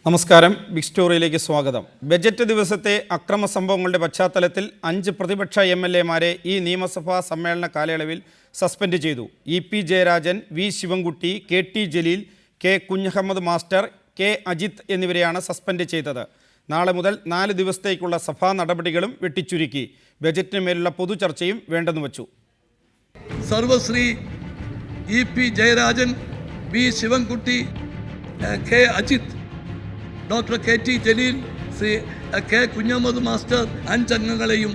നമസ്കാരം. ബിഗ് സ്റ്റോറിയിലേക്ക് സ്വാഗതം. ബജറ്റ് ദിവസത്തെ അക്രമ സംഭവങ്ങളുടെ പശ്ചാത്തലത്തിൽ 5 പ്രതിപക്ഷ എംഎൽഎമാരെ ഈ നിയമസഭാ സമ്മേളന കാലയളവിൽ സസ്പെൻഡ് ചെയ്തു. ഇ.പി. ജയരാജൻ, വി. ശിവൻകുട്ടി, കെ.ടി. ജലീൽ, കെ. കുഞ്ഞഹമ്മദ് മാസ്റ്റർ, കെ. അജിത് എന്നിവരെയാണ് സസ്പെൻഡ് ചെയ്തത്. നാളെ മുതൽ 4 ദിവസത്തേക്കുള്ള സഭാ നടപടികളും വെട്ടിച്ചുരുക്കി. ബജറ്റിന് മേലുള്ള പൊതുചർച്ചയും വേണ്ടെന്ന് വച്ചു. Sarvashri E P. Jayarajan, V. Sivankutty, K. Ajith, doctor K T. Jaleel, Shri K. Kunjahammed master 5 അംഗങ്ങളെയും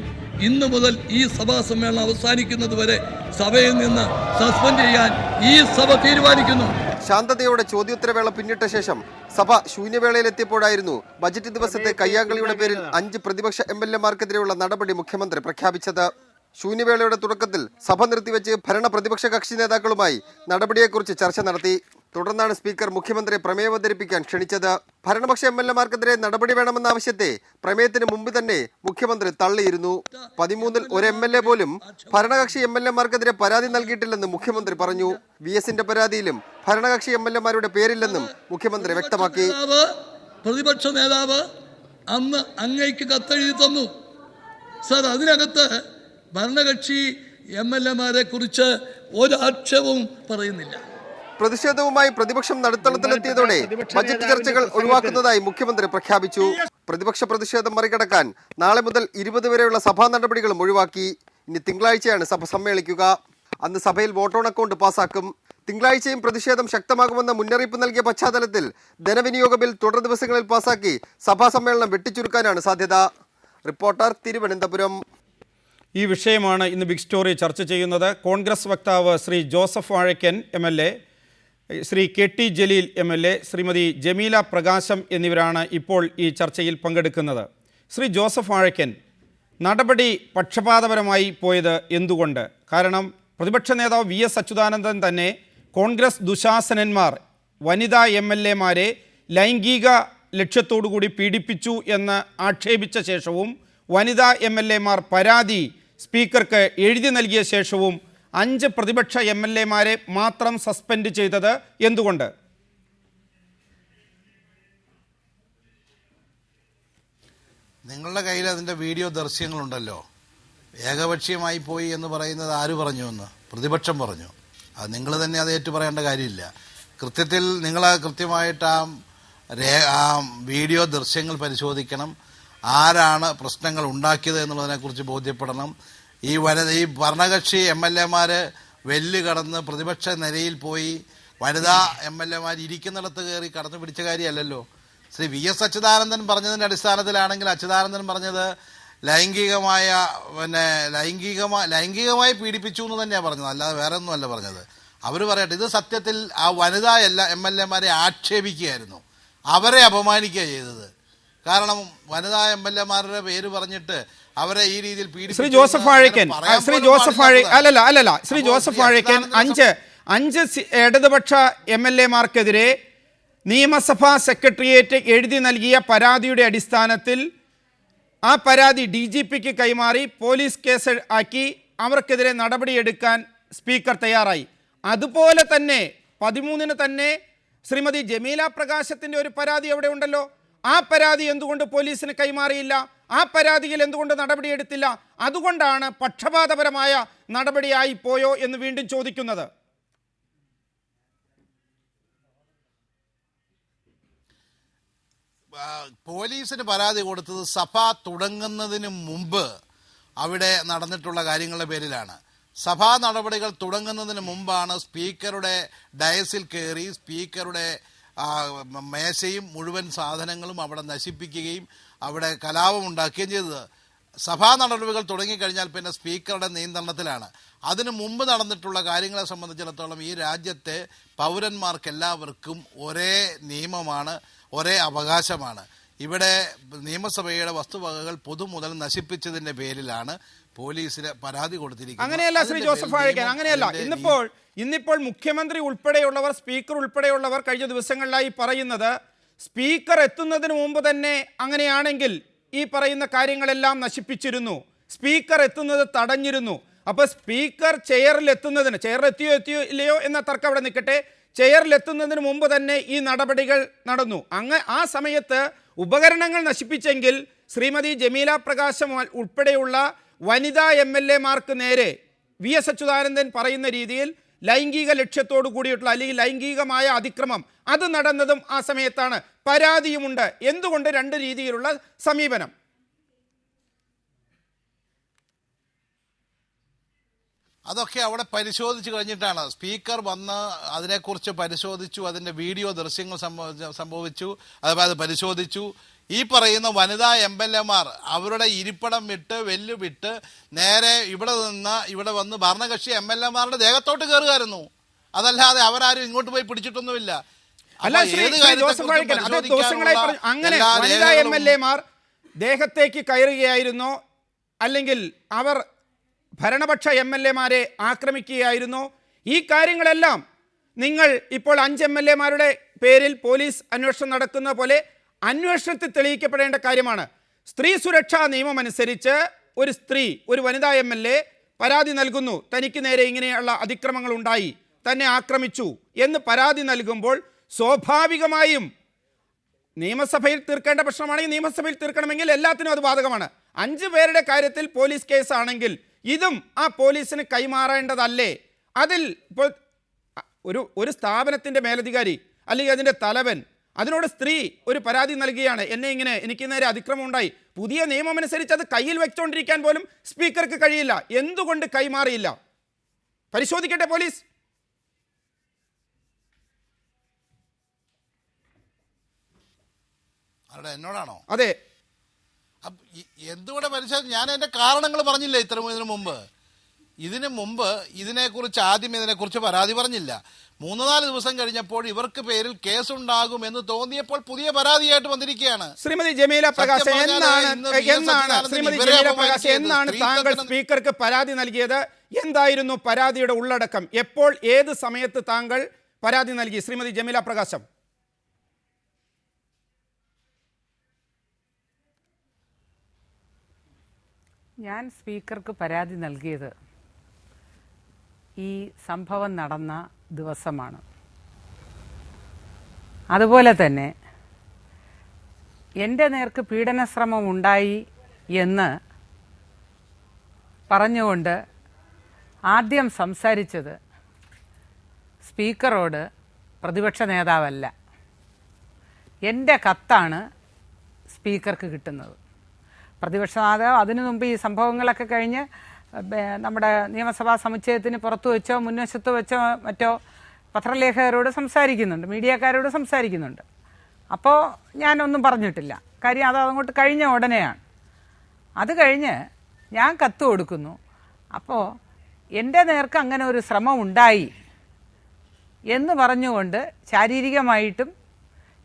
ഇന്നു മുതൽ ഈ സഭാ സമ്മേളനം അവസാനിക്കുന്നത് വരെ സഭയിൽ നിന്ന് സസ്പെൻഡ് ചെയ്യാൻ ഈ സഭ തീരുമാനിക്കുന്നു. ശാന്തതയോടെ ചോദ്യോത്തരവേള പിന്നിട്ട ശേഷം സഭ ശൂന്യവേളയിലെത്തിയപ്പോഴായിരുന്നു ബജറ്റ് ദിവസത്തെ കയ്യാങ്കളിയുടെ പേരിൽ 5 പ്രതിപക്ഷ എംഎൽഎമാർക്കെതിരെയുള്ള നടപടി മുഖ്യമന്ത്രി പ്രഖ്യാപിച്ചത്. ശൂന്യവേളയുടെ തുടക്കത്തിൽ സഭ നിർത്തിവെച്ച് ഭരണ പ്രതിപക്ഷ കക്ഷി നേതാക്കളുമായി നടപടിയെക്കുറിച്ച് ചർച്ച നടത്തി. തുടർന്നാണ് സ്പീക്കർ മുഖ്യമന്ത്രിയെ പ്രമേയം അവതരിപ്പിക്കാൻ ക്ഷണിച്ചത്. ഭരണപക്ഷ എംഎൽഎമാർക്കെതിരെ നടപടി വേണമെന്ന ആവശ്യത്തെ പ്രമേയത്തിന് മുമ്പ് തന്നെ മുഖ്യമന്ത്രി തള്ളിയിരുന്നു. 13-ൽ ഒരു എംഎൽഎ പോലും ഭരണകക്ഷി എംഎൽഎമാർക്കെതിരെ പരാതി നൽകിയിട്ടില്ലെന്ന് മുഖ്യമന്ത്രി പറഞ്ഞു. VS-ന്റെ പരാതിയിലും ഭരണകക്ഷി എംഎൽഎമാരുടെ പേരില്ലെന്നും മുഖ്യമന്ത്രി വ്യക്തമാക്കി. പ്രതിപക്ഷ നേതാവ് അന്ന് അങ്ങേക്ക് കത്തെഴുതി തന്നു. സർ, അതിനകത്ത് ഭരണകക്ഷി എംഎൽഎമാരെ കുറിച്ച് ഒരാക്ഷേപവും പറയുന്നില്ല. പ്രതിഷേധവുമായി പ്രതിപക്ഷം നടുത്തളത്തിലെത്തിയതോടെ ബജറ്റ് ചർച്ചകൾ ഒഴിവാക്കുന്നതായി മുഖ്യമന്ത്രി പ്രഖ്യാപിച്ചു. പ്രതിപക്ഷ പ്രതിഷേധം മറികടക്കാൻ നാളെ മുതൽ 20 വരെയുള്ള സഭാ നടപടികളും ഒഴിവാക്കി. ഇനി തിങ്കളാഴ്ചയാണ് സഭ സമ്മേളിക്കുക. അന്ന് സഭയിൽ വോട്ട് ഓൺ അക്കൗണ്ട് പാസാക്കും. തിങ്കളാഴ്ചയും പ്രതിഷേധം ശക്തമാകുമെന്ന മുന്നറിയിപ്പ് നൽകിയ പശ്ചാത്തലത്തിൽ ധനവിനിയോഗ ബിൽ തുടർ ദിവസങ്ങളിൽ പാസാക്കി സഭാ സമ്മേളനം വെട്ടിച്ചുരുക്കാനാണ് സാധ്യത. റിപ്പോർട്ടർ, തിരുവനന്തപുരം. ഈ വിഷയമാണ് ഇന്ന് ബിഗ് സ്റ്റോറി ചർച്ച ചെയ്യുന്നത്. കോൺഗ്രസ് വക്താവ് Shri Joseph Vazhakkan MLA, Shri K T. Jaleel MLA, Shrimati Jameela പ്രകാശം എന്നിവരാണ് ഇപ്പോൾ ഈ ചർച്ചയിൽ പങ്കെടുക്കുന്നത്. ശ്രീ ജോസഫ് വാഴക്കൻ, നടപടി പക്ഷപാതപരമായി പോയത് എന്തുകൊണ്ട്? കാരണം പ്രതിപക്ഷ നേതാവ് VS അച്യുതാനന്ദൻ തന്നെ കോൺഗ്രസ് ദുശാസനന്മാർ വനിതാ MLA-മാരെ ലൈംഗിക ലക്ഷ്യത്തോടുകൂടി പീഡിപ്പിച്ചു എന്ന് ആക്ഷേപിച്ച ശേഷവും വനിതാ MLA-മാർ പരാതി സ്പീക്കർക്ക് എഴുതി നൽകിയ ശേഷവും 5 പ്രതിപക്ഷ MLA-മാരെ മാത്രം സസ്പെൻഡ് ചെയ്തത് എന്തുകൊണ്ട്? നിങ്ങളുടെ കയ്യിൽ അതിൻ്റെ വീഡിയോ ദൃശ്യങ്ങളുണ്ടല്ലോ. ഏകപക്ഷീയമായി പോയി എന്ന് പറയുന്നത് ആര് പറഞ്ഞു എന്ന്? പ്രതിപക്ഷം പറഞ്ഞു. അത് നിങ്ങൾ തന്നെ അത് ഏറ്റു പറയേണ്ട കാര്യമില്ല. കൃത്യത്തിൽ നിങ്ങൾ കൃത്യമായിട്ട് ആ വീഡിയോ ദൃശ്യങ്ങൾ പരിശോധിക്കണം. ആരാണ് പ്രശ്നങ്ങൾ ഉണ്ടാക്കിയത് എന്നുള്ളതിനെക്കുറിച്ച് ബോധ്യപ്പെടണം. ഈ ഭരണകക്ഷി MLA-മാർ വെല്ല് കടന്ന് പ്രതിപക്ഷ നിരയിൽ പോയി വനിതാ MLA-മാർ ഇരിക്കുന്നിടത്ത് കയറി കടന്നു പിടിച്ച കാര്യമല്ലല്ലോ. ശ്രീ VS അച്യുതാനന്ദൻ പറഞ്ഞതിൻ്റെ അടിസ്ഥാനത്തിലാണെങ്കിൽ അച്യുതാനന്ദൻ പറഞ്ഞത് ലൈംഗികമായി പീഡിപ്പിച്ചു എന്ന് തന്നെയാണ് പറഞ്ഞത്, അല്ലാതെ വേറെ ഒന്നുമല്ല പറഞ്ഞത്. അവർ പറയട്ടെ, ഇത് സത്യത്തിൽ ആ വനിതാ MLA-മാരെ ആക്ഷേപിക്കുകയായിരുന്നു, അവരെ അപമാനിക്കുക ചെയ്തത്. കാരണം വനിതാ MLA-മാരുടെ പേര് പറഞ്ഞിട്ട് അവരെ ഈ രീതിയിൽ ശ്രീ ജോസഫ് വാഴക്കൻ ശ്രീ ജോസഫ് വാഴക്കൻ 5 ഇടതുപക്ഷ MLA-മാർക്കെതിരെ നിയമസഭാ സെക്രട്ടേറിയറ്റ് എഴുതി നൽകിയ പരാതിയുടെ അടിസ്ഥാനത്തിൽ ആ പരാതി DGPക്ക് കൈമാറി പോലീസ് കേസ് ആക്കി അവർക്കെതിരെ നടപടിയെടുക്കാൻ സ്പീക്കർ തയ്യാറായി. അതുപോലെ തന്നെ 13-ന് തന്നെ ശ്രീമതി ജമീല പ്രകാശത്തിൻ്റെ ഒരു പരാതി അവിടെ ഉണ്ടല്ലോ. ആ പരാതി എന്തുകൊണ്ട് പോലീസിന് കൈമാറിയില്ല? ആ പരാതിയിൽ എന്തുകൊണ്ട് നടപടിയെടുത്തില്ല? അതുകൊണ്ടാണ് പക്ഷപാതപരമായ നടപടിയായി പോയോ എന്ന് വീണ്ടും ചോദിക്കുന്നത്. പോലീസിന് പരാതി കൊടുത്തത് സഭ തുടങ്ങുന്നതിന് മുമ്പ് അവിടെ നടന്നിട്ടുള്ള കാര്യങ്ങളുടെ പേരിലാണ്. സഭാ നടപടികൾ തുടങ്ങുന്നതിന് മുമ്പാണ് സ്പീക്കറുടെ ഡയസിൽ കയറി സ്പീക്കറുടെ മേശയും മുഴുവൻ സാധനങ്ങളും അവിടെ നശിപ്പിക്കുകയും അവിടെ കലാപമുണ്ടാക്കുകയും ചെയ്തത്. സഭാ നടപടികൾ തുടങ്ങിക്കഴിഞ്ഞാൽ പിന്നെ സ്പീക്കറുടെ നിയന്ത്രണത്തിലാണ്. അതിനു മുമ്പ് നടന്നിട്ടുള്ള കാര്യങ്ങളെ സംബന്ധിച്ചിടത്തോളം ഈ രാജ്യത്തെ പൗരന്മാർക്കെല്ലാവർക്കും ഒരേ നിയമമാണ്, ഒരേ അവകാശമാണ്. ഇവിടെ നിയമസഭയുടെ വസ്തുവകകൾ പൊതുമുതൽ നശിപ്പിച്ചതിൻ്റെ പേരിലാണ് പോലീസിന് പരാതി കൊടുത്തിരിക്കുന്നത്. അങ്ങനെയല്ല ശ്രീ ജോസഫ് വാഴക്കൻ, അങ്ങനെയല്ല. ഇന്നിപ്പോൾ മുഖ്യമന്ത്രി ഉൾപ്പെടെയുള്ളവർ, സ്പീക്കർ ഉൾപ്പെടെയുള്ളവർ കഴിഞ്ഞ ദിവസങ്ങളിലായി പറയുന്നത് സ്പീക്കർ എത്തുന്നതിന് മുമ്പ് തന്നെ അങ്ങനെയാണെങ്കിൽ ഈ പറയുന്ന കാര്യങ്ങളെല്ലാം നശിപ്പിച്ചിരുന്നു, സ്പീക്കർ എത്തുന്നത് തടഞ്ഞിരുന്നു. അപ്പോൾ സ്പീക്കർ ചെയറിലെത്തുന്നതിന്, ചെയറിലെത്തിയോ ഇല്ലയോ എന്ന തർക്കം അവിടെ നിൽക്കട്ടെ, ചെയറിലെത്തുന്നതിന് മുമ്പ് തന്നെ ഈ നടപടികൾ നടന്നു. ആ സമയത്ത് ഉപകരണങ്ങൾ നശിപ്പിച്ചെങ്കിൽ ശ്രീമതി ജമീല പ്രകാശം ഉൾപ്പെടെയുള്ള വനിതാ MLA-മാർക്ക് നേരെ VS അച്യുതാനന്ദൻ പറയുന്ന രീതിയിൽ ലൈംഗിക ലക്ഷ്യത്തോടു കൂടിയിട്ടുള്ള അല്ലെങ്കിൽ ലൈംഗികമായ അതിക്രമം അത് നടന്നതും ആ സമയത്താണ്. പരാതിയുമുണ്ട്. എന്തുകൊണ്ട് രണ്ട് രീതിയിലുള്ള സമീപനം? അതൊക്കെ അവിടെ പരിശോധിച്ച് കഴിഞ്ഞിട്ടാണ് സ്പീക്കർ വന്ന് അതിനെക്കുറിച്ച് പരിശോധിച്ചു, അതിൻ്റെ വീഡിയോ ദൃശ്യങ്ങൾ സംഭവിച്ചു, അത് പരിശോധിച്ചു. ഈ പറയുന്ന വനിതാ MLA-മാർ അവരുടെ ഇരിപ്പിടം വിട്ട് വിട്ട് നേരെ ഇവിടെ വന്ന് ഭരണകക്ഷി MLA-മാരുടെ ദേഹത്തോട്ട് കയറുകയായിരുന്നു. അതല്ലാതെ അവരാരും ഇങ്ങോട്ട് പോയി പിടിച്ചിട്ടൊന്നുമില്ല. അല്ല, അങ്ങനെ വനിതാ MLA-മാർ ദേഹത്തേക്ക് കയറുകയായിരുന്നോ, അല്ലെങ്കിൽ അവർ ഭരണപക്ഷ MLA-മാരെ ആക്രമിക്കുകയായിരുന്നോ? ഈ കാര്യങ്ങളെല്ലാം നിങ്ങൾ ഇപ്പോൾ 5 MLA-മാരുടെ പേരിൽ പോലീസ് അന്വേഷണം നടക്കുന്ന പോലെ അന്വേഷണത്തിൽ തെളിയിക്കപ്പെടേണ്ട കാര്യമാണ്. സ്ത്രീ സുരക്ഷാ നിയമം അനുസരിച്ച് ഒരു സ്ത്രീ, ഒരു വനിതാ MLA പരാതി നൽകുന്നു, തനിക്ക് നേരെ ഇങ്ങനെയുള്ള അതിക്രമങ്ങൾ ഉണ്ടായി, തന്നെ ആക്രമിച്ചു എന്ന് പരാതി നൽകുമ്പോൾ സ്വാഭാവികമായും നിയമസഭയിൽ തീർക്കേണ്ട പ്രശ്നമാണെങ്കിൽ നിയമസഭയിൽ തീർക്കണമെങ്കിൽ എല്ലാത്തിനും അത് ബാധകമാണ്. 5 പേരുടെ കാര്യത്തിൽ പോലീസ് കേസാണെങ്കിൽ ഇതും ആ പോലീസിന് കൈമാറേണ്ടതല്ലേ? അതിൽ ഇപ്പോൾ ഒരു സ്ഥാപനത്തിൻ്റെ മേലധികാരി അല്ലെങ്കിൽ അതിൻ്റെ തലവൻ, അതിനോട് സ്ത്രീ ഒരു പരാതി നൽകുകയാണ്, എനിക്ക് നേരെ അതിക്രമം ഉണ്ടായി. പുതിയ നിയമം അനുസരിച്ച് അത് കയ്യിൽ വെച്ചുകൊണ്ടിരിക്കാൻ പോലും സ്പീക്കർക്ക് കഴിയില്ല. എന്തുകൊണ്ട് കൈമാറിയില്ല? പരിശോധിക്കട്ടെ പോലീസ്. എന്നോടാണോ? അതെ. എന്തുകൂടെ പരിശോധിച്ച് ഞാൻ എൻ്റെ കാരണങ്ങൾ പറഞ്ഞില്ല ഇതിനു മുമ്പ് ഇതിനെക്കുറിച്ച് ആദ്യം ഇതിനെക്കുറിച്ച് പരാതി പറഞ്ഞില്ല. 3-4 ദിവസം കഴിഞ്ഞപ്പോൾ ഇവർക്ക് പേരിൽ കേസുണ്ടാകുമെന്ന് തോന്നിയപ്പോൾ പുതിയ പരാതിയായിട്ട് വന്നിരിക്കുകയാണ്. ശ്രീമതി ജമീല പ്രകാശ്, എന്നാണ് താങ്കൾ സ്പീക്കർക്ക് പരാതി നൽകിയത്? എന്തായിരുന്നു പരാതിയുടെ ഉള്ളടക്കം? എപ്പോൾ, ഏത് സമയത്ത് താങ്കൾ പരാതി നൽകി ശ്രീമതി ജമീല പ്രകാശം? ഞാൻ സ്പീക്കർക്ക് പരാതി നൽകിയത് ഈ സംഭവം നടന്ന ദിവസമാണ്. അതുപോലെ തന്നെ എൻ്റെ നേർക്ക് പീഡനശ്രമം ഉണ്ടായി എന്ന് പറഞ്ഞുകൊണ്ട് ആദ്യം സംസാരിച്ചത് സ്പീക്കറോട് പ്രതിപക്ഷ നേതാവല്ല, എൻ്റെ കത്താണ് സ്പീക്കർക്ക് കിട്ടുന്നത്. പ്രതിപക്ഷ നേതാവ് അതിനു മുമ്പ് ഈ സംഭവങ്ങളൊക്കെ കഴിഞ്ഞ് നമ്മുടെ നിയമസഭാ സമുച്ചയത്തിന് പുറത്തു വെച്ചോ മുൻവശത്ത് വെച്ചോ മറ്റോ പത്രലേഖകരോട് സംസാരിക്കുന്നുണ്ട്, മീഡിയക്കാരോട് സംസാരിക്കുന്നുണ്ട്. അപ്പോൾ ഞാനൊന്നും പറഞ്ഞിട്ടില്ല. കാര്യം അതങ്ങോട്ട് കഴിഞ്ഞ ഉടനെയാണ്. അത് കഴിഞ്ഞ് ഞാൻ കത്ത് കൊടുക്കുന്നു. അപ്പോൾ എൻ്റെ നേർക്ക് അങ്ങനെ ഒരു ശ്രമം ഉണ്ടായി എന്ന് പറഞ്ഞുകൊണ്ട് ശാരീരികമായിട്ടും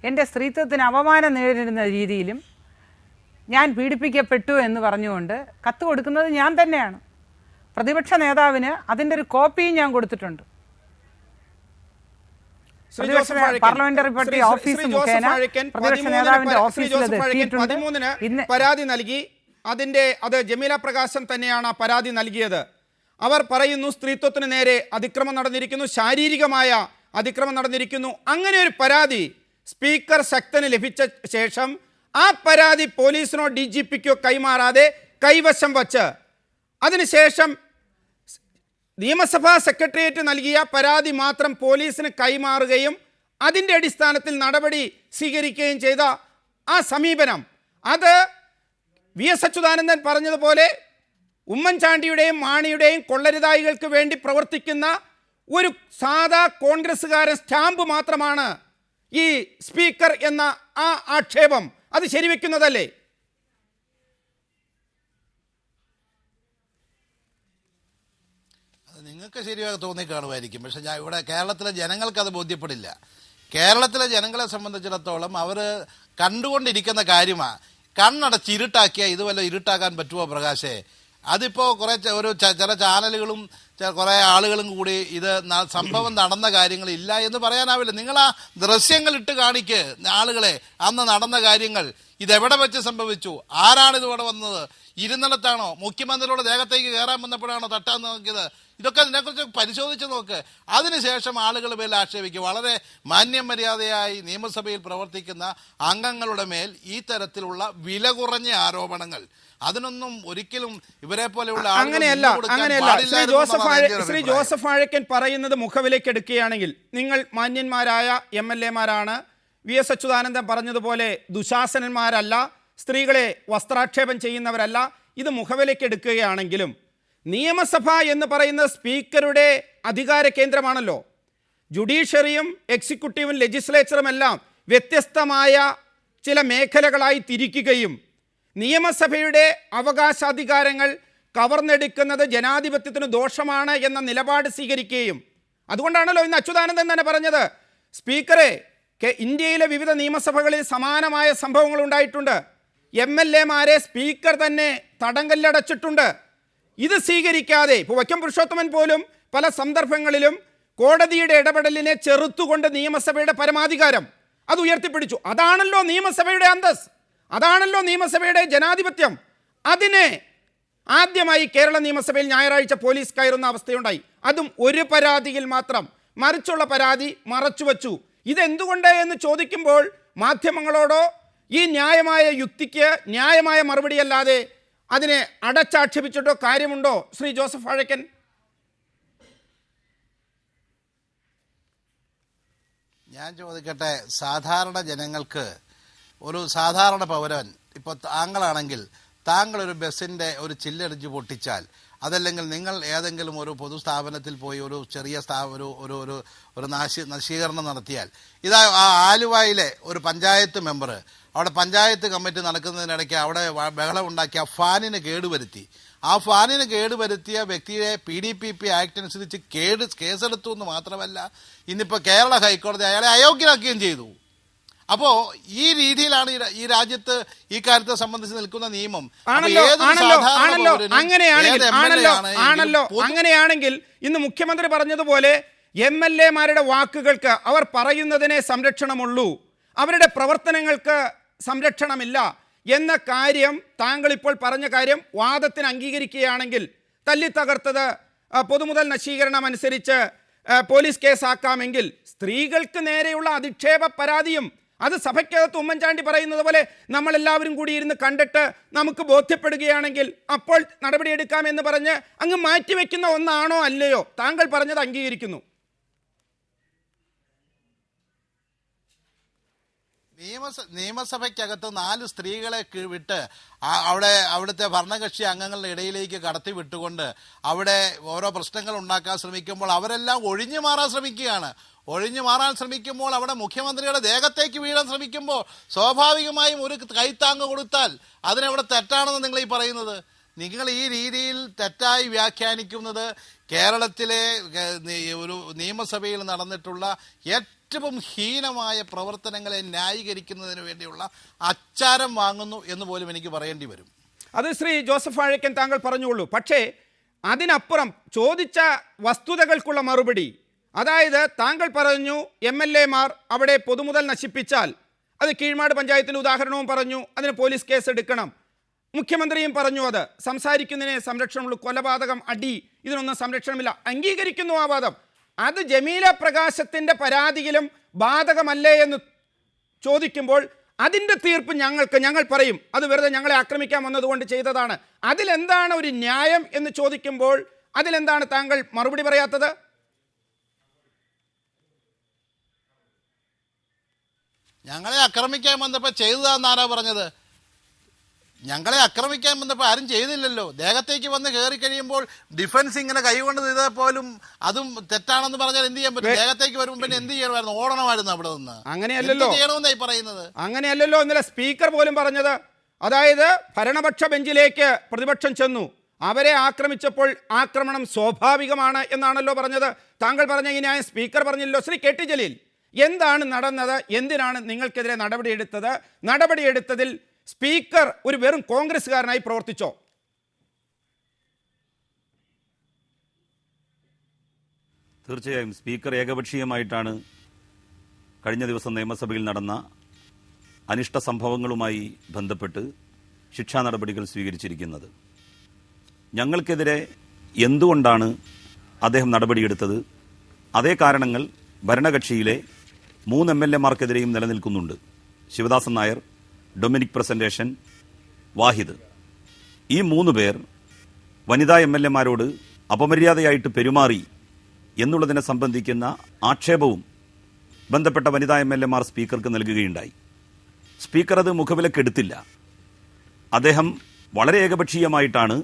എൻ്റെ സ്ത്രീത്വത്തിന് അപമാനം നേരിടുന്ന രീതിയിലും ഞാൻ പീഡിപ്പിക്കപ്പെട്ടു എന്ന് പറഞ്ഞുകൊണ്ട് കത്ത് കൊടുക്കുന്നത് ഞാൻ തന്നെയാണ്. പ്രതിപക്ഷ നേതാവിന് അതിൻ്റെ ഒരു കോപ്പിയും ഞാൻ കൊടുത്തിട്ടുണ്ട്. പാർലമെന്ററി പാർട്ടി ഓഫീസ് മുഖേന പ്രതിപക്ഷ നേതാവിന്റെ ഓഫീസിൽ അത് എത്തിയിട്ടുണ്ട്. ഇന്ന് പരാതി നൽകി. അത് ജമീല പ്രകാശം തന്നെയാണ് പരാതി നൽകിയത്. അവർ പറയുന്നു സ്ത്രീത്വത്തിന് നേരെ അതിക്രമം നടന്നിരിക്കുന്നു, ശാരീരികമായ അതിക്രമം നടന്നിരിക്കുന്നു. അങ്ങനെ ഒരു പരാതി സ്പീക്കർ ശക്തന് ലഭിച്ച ശേഷം ആ പരാതി പോലീസിനോ DGPക്കോ കൈമാറാതെ കൈവശം വച്ച് അതിനുശേഷം നിയമസഭാ സെക്രട്ടേറിയറ്റ് നൽകിയ പരാതി മാത്രം പോലീസിന് കൈമാറുകയും അതിൻ്റെ അടിസ്ഥാനത്തിൽ നടപടി സ്വീകരിക്കുകയും ചെയ്ത ആ സമീപനം, അത് VS അച്യുതാനന്ദൻ പറഞ്ഞതുപോലെ ഉമ്മൻചാണ്ടിയുടെയും മാണിയുടെയും കൊള്ളരുതായികൾക്ക് വേണ്ടി പ്രവർത്തിക്കുന്ന ഒരു സാധാ കോൺഗ്രസ്സുകാരൻ സ്റ്റാമ്പ് മാത്രമാണ് ഈ സ്പീക്കർ എന്ന ആ ആക്ഷേപം. അത് ശരിവെക്കുന്നതല്ലേ? അത് നിങ്ങൾക്ക് ശരിയായി തോന്നിക്കാണുമായിരിക്കും. പക്ഷെ ഞാൻ ഇവിടെ കേരളത്തിലെ ജനങ്ങൾക്ക് അത് ബോധ്യപ്പെടില്ല. കേരളത്തിലെ ജനങ്ങളെ സംബന്ധിച്ചിടത്തോളം അവർ കണ്ടുകൊണ്ടിരിക്കുന്ന കാര്യമാണ്. കണ്ണടച്ച് ഇരുട്ടാക്കിയാൽ ഇതുവല്ല ഇരുട്ടാക്കാൻ പറ്റുമോ പ്രകാശേ? അതിപ്പോൾ ചില ചാനലുകളും കുറേ ആളുകളും കൂടി ഇത് സംഭവം നടന്ന കാര്യങ്ങളില്ല എന്ന് പറയാനാവില്ല. നിങ്ങൾ ആ ദൃശ്യങ്ങൾ ഇട്ട് കാണിക്ക് ആളുകളെ, അന്ന് നടന്ന കാര്യങ്ങൾ. ഇതെവിടെ വെച്ച് സംഭവിച്ചു? ആരാണ് ഇതിവിടെ വന്നത്? ഇരുന്നിടത്താണോ? മുഖ്യമന്ത്രിയുടെ ദേഹത്തേക്ക് കയറാൻ വന്നപ്പോഴാണോ തട്ടാൻ നോക്കിയത്? ഇതൊക്കെ ഇതിനെക്കുറിച്ച് പരിശോധിച്ച് നോക്ക്. അതിനുശേഷം ആളുകൾ മേൽ ആക്ഷേപിക്കും. വളരെ മാന്യമര്യാദയായി നിയമസഭയിൽ പ്രവർത്തിക്കുന്ന അംഗങ്ങളുടെ മേൽ ഈ തരത്തിലുള്ള വില കുറഞ്ഞ ആരോപണങ്ങൾ, അതിനൊന്നും ഒരിക്കലും ഇവരെ പോലെയുള്ള അങ്ങനെയല്ല. ശ്രീ ജോസഫ് വാഴക്കൻ പറയുന്നത് മുഖവിലേക്ക് എടുക്കുകയാണെങ്കിൽ, നിങ്ങൾ മാന്യന്മാരായ MLA-മാരാണ്, VS അച്യുതാനന്ദൻ പറഞ്ഞതുപോലെ ദുശാസനന്മാരല്ല, സ്ത്രീകളെ വസ്ത്രാക്ഷേപം ചെയ്യുന്നവരല്ല. ഇത് മുഖവിലേക്ക് എടുക്കുകയാണെങ്കിലും നിയമസഭ എന്ന് പറയുന്നത് സ്പീക്കറുടെ അധികാര കേന്ദ്രമാണല്ലോ. ജുഡീഷ്യറിയും എക്സിക്യൂട്ടീവും ലെജിസ്ലേച്ചറും എല്ലാം വ്യത്യസ്തമായ ചില മേഖലകളായി തിരിക്കുകയും നിയമസഭയുടെ അവകാശാധികാരങ്ങൾ കവർന്നെടുക്കുന്നത് ജനാധിപത്യത്തിന് ദോഷമാണ് എന്ന നിലപാട് സ്വീകരിക്കുകയും, അതുകൊണ്ടാണല്ലോ ഇന്ന് അച്യുതാനന്ദൻ തന്നെ പറഞ്ഞത്, സ്പീക്കറെ, ഇന്ത്യയിലെ വിവിധ നിയമസഭകളിൽ സമാനമായ സംഭവങ്ങൾ ഉണ്ടായിട്ടുണ്ട്. MLA-മാരെ സ്പീക്കർ തന്നെ തടങ്കലിലടച്ചിട്ടുണ്ട്. ഇത് സ്വീകരിക്കാതെ ഇപ്പോൾ വൈക്കം പുരുഷോത്തമൻ പോലും പല സന്ദർഭങ്ങളിലും കോടതിയുടെ ഇടപെടലിനെ ചെറുത്തുകൊണ്ട് നിയമസഭയുടെ പരമാധികാരം അത് ഉയർത്തിപ്പിടിച്ചു. അതാണല്ലോ നിയമസഭയുടെ അന്തസ്, അതാണല്ലോ നിയമസഭയുടെ ജനാധിപത്യം. അതിനെ ആദ്യമായി കേരള നിയമസഭയിൽ ഞായറാഴ്ച പോലീസ് കയറുന്ന അവസ്ഥയുണ്ടായി. അതും ഒരു പരാതിയിൽ മാത്രം. മറിച്ചുള്ള പരാതി മറച്ചുവെച്ചു. ഇതെന്തുകൊണ്ട് എന്ന് ചോദിക്കുമ്പോൾ മാധ്യമങ്ങളോടോ ഈ ന്യായമായ യുക്തിക്ക് ന്യായമായ മറുപടിയല്ലാതെ അതിനെ അടച്ചാക്ഷേപിച്ചിട്ടോ കാര്യമുണ്ടോ ശ്രീ ജോസഫ് വാഴക്കൻ? ഞാൻ ചോദിക്കട്ടെ, സാധാരണ ജനങ്ങൾക്ക്, ഒരു സാധാരണ പൗരൻ, ഇപ്പോൾ താങ്കളാണെങ്കിൽ താങ്കൾ ഒരു ബസ്സിൻ്റെ ഒരു ചില്ലടിച്ച് പൊട്ടിച്ചാൽ, അതല്ലെങ്കിൽ നിങ്ങൾ ഏതെങ്കിലും ഒരു പൊതുസ്ഥാപനത്തിൽ പോയി ഒരു ചെറിയ ഒരു നശീകരണം നടത്തിയാൽ, ഇതാ ആലുവയിലെ ഒരു പഞ്ചായത്ത് മെമ്പർ അവിടെ പഞ്ചായത്ത് കമ്മിറ്റി നടക്കുന്നതിനിടയ്ക്ക് അവിടെ ബഹളം ഉണ്ടാക്കി ആ ഫാനിന് കേടുവരുത്തി. ആ ഫാനിന് കേടുവരുത്തിയ വ്യക്തിയെ PDPP ആക്ട് അനുസരിച്ച് കേസെടുത്തു എന്ന് മാത്രമല്ല, ഇന്നിപ്പോൾ കേരള ഹൈക്കോടതി അയാളെ അയോഗ്യനാക്കുകയും ചെയ്തു. അപ്പോൾ ഈ രീതിയിലാണ് ഈ രാജ്യത്ത് ഈ കാര്യത്തെ സംബന്ധിച്ച് നിൽക്കുന്ന നിയമം. അങ്ങനെയാണെങ്കിൽ ഇന്ന് മുഖ്യമന്ത്രി പറഞ്ഞതുപോലെ MLA-മാരുടെ വാക്കുകൾക്ക്, അവർ പറയുന്നതിനെ സംരക്ഷണമുള്ളൂ, അവരുടെ പ്രവർത്തനങ്ങൾക്ക് സംരക്ഷണമില്ല എന്ന കാര്യം താങ്കൾ ഇപ്പോൾ പറഞ്ഞ കാര്യം വാദത്തിന് അംഗീകരിക്കുകയാണെങ്കിൽ, തല്ലിത്തകർത്തത് പൊതുമുതൽ നശീകരണം അനുസരിച്ച് പോലീസ് കേസാക്കാമെങ്കിൽ, സ്ത്രീകൾക്ക് നേരെയുള്ള അധിക്ഷേപ പരാതിയും അത് സഭയ്ക്കകത്ത് ഉമ്മൻചാണ്ടി പറയുന്നത് പോലെ നമ്മളെല്ലാവരും കൂടി ഇരുന്ന് കണ്ടിട്ട് നമുക്ക് ബോധ്യപ്പെടുകയാണെങ്കിൽ അപ്പോൾ നടപടിയെടുക്കാമെന്ന് പറഞ്ഞ് അങ്ങ് മാറ്റിവെക്കുന്ന ഒന്നാണോ അല്ലയോ? താങ്കൾ പറഞ്ഞത് അംഗീകരിക്കുന്നു. നിയമസഭയ്ക്കകത്ത് 4 സ്ത്രീകളെ വിട്ട് അവിടുത്തെ ഭരണകക്ഷി അംഗങ്ങളുടെ ഇടയിലേക്ക് കടത്തി വിട്ടുകൊണ്ട് അവിടെ ഓരോ പ്രശ്നങ്ങൾ ഉണ്ടാക്കാൻ ശ്രമിക്കുമ്പോൾ അവരെല്ലാം ഒഴിഞ്ഞു മാറാൻ ശ്രമിക്കുകയാണ്. ഒഴിഞ്ഞു മാറാൻ ശ്രമിക്കുമ്പോൾ അവിടെ മുഖ്യമന്ത്രിയുടെ ദേഹത്തേക്ക് വീഴാൻ ശ്രമിക്കുമ്പോൾ സ്വാഭാവികമായും ഒരു കൈത്താങ്ങ് കൊടുത്താൽ അതിനെവിടെ തെറ്റാണെന്ന് നിങ്ങൾ ഈ പറയുന്നത്? നിങ്ങൾ ഈ രീതിയിൽ തെറ്റായി വ്യാഖ്യാനിക്കുന്നത് കേരളത്തിലെ ഒരു നിയമസഭയിൽ നടന്നിട്ടുള്ള ഏറ്റവും ഹീനമായ പ്രവർത്തനങ്ങളെ ന്യായീകരിക്കുന്നതിന് വേണ്ടിയുള്ള അച്ചാരം വാങ്ങുന്നു എന്ന് പോലും എനിക്ക് പറയേണ്ടി വരും. അത് ശ്രീ ജോസഫ് വാഴക്കൻ താങ്കൾ പറഞ്ഞുകൊള്ളൂ. പക്ഷേ അതിനപ്പുറം ചോദിച്ച വസ്തുതകൾക്കുള്ള മറുപടി, അതായത് താങ്കൾ പറഞ്ഞു MLA-മാർ അവിടെ പൊതുമുതൽ നശിപ്പിച്ചാൽ, അത് കീഴ്മാട് പഞ്ചായത്തിൻ്റെ ഉദാഹരണവും പറഞ്ഞു, അതിന് പോലീസ് കേസ് എടുക്കണം. മുഖ്യമന്ത്രിയും പറഞ്ഞു അത് സംസാരിക്കുന്നതിനെ സംരക്ഷണമുള്ളൂ, കൊലപാതകം, അടി, ഇതിനൊന്നും സംരക്ഷണമില്ല. അംഗീകരിക്കുന്നു ആ വാദം. അത് ജമീല പ്രകാശത്തിൻ്റെ പരാതിയിലും ബാധകമല്ലേ എന്ന് ചോദിക്കുമ്പോൾ അതിൻ്റെ തീർപ്പ് ഞങ്ങൾ പറയും അത് വെറുതെ ഞങ്ങളെ ആക്രമിക്കാൻ വന്നതുകൊണ്ട് ചെയ്തതാണ്. അതിലെന്താണ് ഒരു ന്യായം എന്ന് ചോദിക്കുമ്പോൾ അതിലെന്താണ് താങ്കൾ മറുപടി പറയാത്തത്? ഞങ്ങളെ ആക്രമിക്കാൻ വന്നപ്പോൾ ചെയ്തതാണെന്നാരാ പറഞ്ഞത്? ഞങ്ങളെ ആക്രമിക്കാൻ വന്നപ്പോൾ ആരും ചെയ്തില്ലല്ലോ. ദേഹത്തേക്ക് വന്ന് കയറി കഴിയുമ്പോൾ ഡിഫൻസ് ഇങ്ങനെ കൈകൊണ്ട് ചെയ്താൽ പോലും അതും തെറ്റാണെന്ന് പറഞ്ഞാൽ എന്ത് ചെയ്യാൻ പറ്റും? ദേഹത്തേക്ക് വരുമ്പോൾ പിന്നെ എന്ത് ചെയ്യണമായിരുന്നു? ഓടണമായിരുന്നു അവിടെ നിന്ന്. അങ്ങനെയല്ലല്ലോ ചെയ്യണമെന്നായി പറയുന്നത്. അങ്ങനെയല്ലല്ലോ ഇന്നലെ സ്പീക്കർ പോലും പറഞ്ഞത്. അതായത് ഭരണപക്ഷ ബെഞ്ചിലേക്ക് പ്രതിപക്ഷം ചെന്നു, അവരെ ആക്രമിച്ചപ്പോൾ ആക്രമണം സ്വാഭാവികമാണ് എന്നാണല്ലോ പറഞ്ഞത്. താങ്കൾ പറഞ്ഞ ഈ ന്യായം സ്പീക്കർ പറഞ്ഞില്ലല്ലോ. ശ്രീ KT ജലീൽ, എന്താണ് നടന്നത്? എന്തിനാണ് നിങ്ങൾക്കെതിരെ നടപടിയെടുത്തത്? നടപടിയെടുത്തതിൽ സ്പീക്കർ ഒരു വെറും കോൺഗ്രസ്സുകാരനായി പ്രവർത്തിച്ചോ? തീർച്ചയായും സ്പീക്കർ ഏകപക്ഷീയമായിട്ടാണ് കഴിഞ്ഞ ദിവസം നിയമസഭയിൽ നടന്ന അനിഷ്ട സംഭവങ്ങളുമായി ബന്ധപ്പെട്ട് ശിക്ഷാ നടപടികൾ സ്വീകരിച്ചിരിക്കുന്നത്. ഞങ്ങൾക്കെതിരെ എന്തുകൊണ്ടാണ് അദ്ദേഹം നടപടിയെടുത്തത്? അതേ കാരണങ്ങൾ ഭരണകക്ഷിയിലെ 3 MLA-മാർക്കെതിരെയും നിലനിൽക്കുന്നുണ്ട്. ശിവദാസൻ നായർ, ഡൊമിനിക് പ്രസന്റേഷൻ, വാഹിദ്. ഈ 3 പേർ വനിതാ MLA-മാരോട് അപമര്യാദയായിട്ട് പെരുമാറി എന്നുള്ളതിനെ സംബന്ധിക്കുന്ന ആക്ഷേപവും ബന്ധപ്പെട്ട വനിതാ MLA-മാർ സ്പീക്കർക്ക് നൽകുകയുണ്ടായി. സ്പീക്കർ അത് മുഖവിലക്കെടുത്തില്ല. അദ്ദേഹം വളരെ ഏകപക്ഷീയമായിട്ടാണ്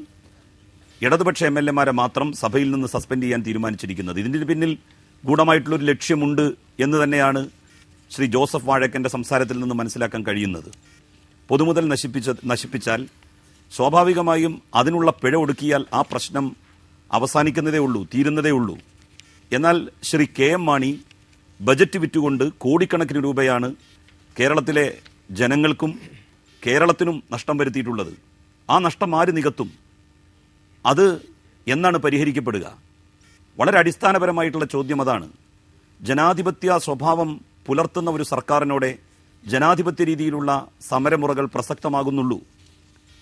ഇടതുപക്ഷ MLA-മാരെ മാത്രം സഭയിൽ നിന്ന് സസ്പെൻഡ് ചെയ്യാൻ തീരുമാനിച്ചിരിക്കുന്നത്. ഇതിന് പിന്നിൽ ഗൂഢമായിട്ടുള്ളൊരു ലക്ഷ്യമുണ്ട് എന്ന് തന്നെയാണ് ശ്രീ ജോസഫ് വാഴക്കൻ്റെ സംസാരത്തിൽ നിന്ന് മനസ്സിലാക്കാൻ കഴിയുന്നത്. പൊതുമുതൽ നശിപ്പിച്ചാൽ സ്വാഭാവികമായും അതിനുള്ള പിഴ ഒടുക്കിയാൽ ആ പ്രശ്നം അവസാനിക്കുന്നതേ ഉള്ളൂ, തീരുന്നതേ ഉള്ളൂ. എന്നാൽ ശ്രീ KM മാണി ബജറ്റ് വിറ്റുകൊണ്ട് കോടിക്കണക്കിന് രൂപയാണ് കേരളത്തിലെ ജനങ്ങൾക്കും കേരളത്തിനും നഷ്ടം വരുത്തിയിട്ടുള്ളത്. ആ നഷ്ടം ആര് നികത്തും? അത് എന്നാണ് പരിഹരിക്കപ്പെടുക? വളരെ അടിസ്ഥാനപരമായിട്ടുള്ള ചോദ്യം അതാണ്. ജനാധിപത്യ സ്വഭാവം പുലർത്തുന്ന ഒരു സർക്കാരിനോടെ ജനാധിപത്യ രീതിയിലുള്ള സമരമുറകൾ പ്രസക്തമാകുന്നുള്ളൂ.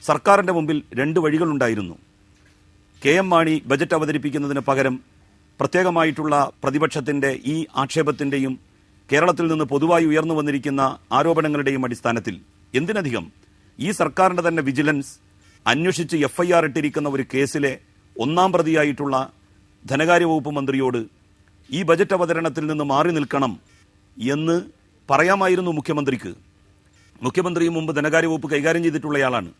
സർക്കാരിൻ്റെ മുമ്പിൽ 2 വഴികളുണ്ടായിരുന്നു. KM മാണി ബജറ്റ് അവതരിപ്പിക്കുന്നതിന് പകരം പ്രത്യേകമായിട്ടുള്ള പ്രതിപക്ഷത്തിൻ്റെ ഈ ആക്ഷേപത്തിൻ്റെയും കേരളത്തിൽ നിന്ന് പൊതുവായി ഉയർന്നു വന്നിരിക്കുന്ന ആരോപണങ്ങളുടെയും അടിസ്ഥാനത്തിൽ എന്തിനധികം ഈ സർക്കാരിൻ്റെ തന്നെ വിജിലൻസ് അന്വേഷിച്ച് FIR ഇട്ടിരിക്കുന്ന ഒരു കേസിലെ 1-ാം പ്രതിയായിട്ടുള്ള ധനകാര്യ വകുപ്പ് മന്ത്രിയോട് ഈ ബജറ്റ് അവതരണത്തിൽ നിന്ന് മാറി നിൽക്കണം എന്ന് പറയാമായിരുന്നു മുഖ്യമന്ത്രിക്ക്. മുഖ്യമന്ത്രി മുമ്പ് ധനകാര്യ വകുപ്പ് കൈകാര്യം ചെയ്തിട്ടുള്ളയാളാണ്.